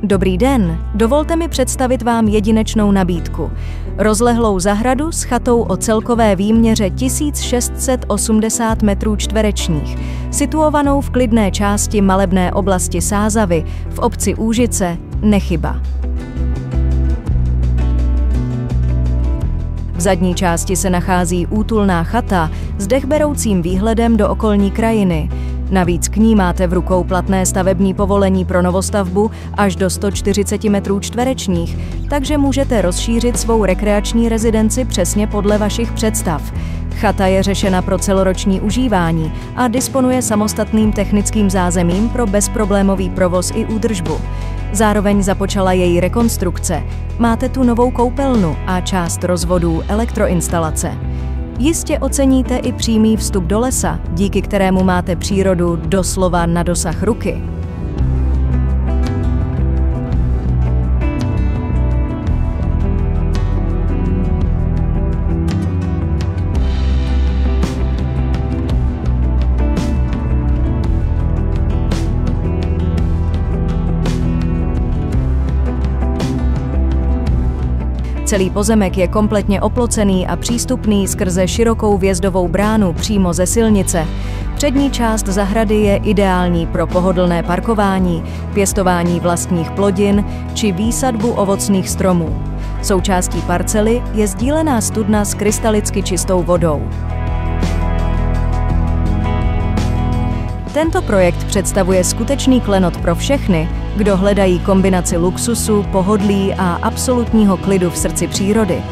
Dobrý den, dovolte mi představit vám jedinečnou nabídku. Rozlehlou zahradu s chatou o celkové výměře 1680 metrů čtverečních, situovanou v klidné části malebné oblasti Sázavy v obci Úžice, Nechyba. V zadní části se nachází útulná chata s dechberoucím výhledem do okolní krajiny. Navíc k ní máte v rukou platné stavební povolení pro novostavbu až do 140 metrů čtverečních, takže můžete rozšířit svou rekreační rezidenci přesně podle vašich představ. Chata je řešena pro celoroční užívání a disponuje samostatným technickým zázemím pro bezproblémový provoz i údržbu. Zároveň započala její rekonstrukce. Máte tu novou koupelnu a část rozvodů elektroinstalace. Jistě oceníte i přímý vstup do lesa, díky kterému máte přírodu doslova na dosah ruky. Celý pozemek je kompletně oplocený a přístupný skrze širokou vjezdovou bránu přímo ze silnice. Přední část zahrady je ideální pro pohodlné parkování, pěstování vlastních plodin či výsadbu ovocných stromů. Součástí parcely je sdílená studna s krystalicky čistou vodou. Tento projekt představuje skutečný klenot pro všechny, kdo hledají kombinaci luxusu, pohodlí a absolutního klidu v srdci přírody.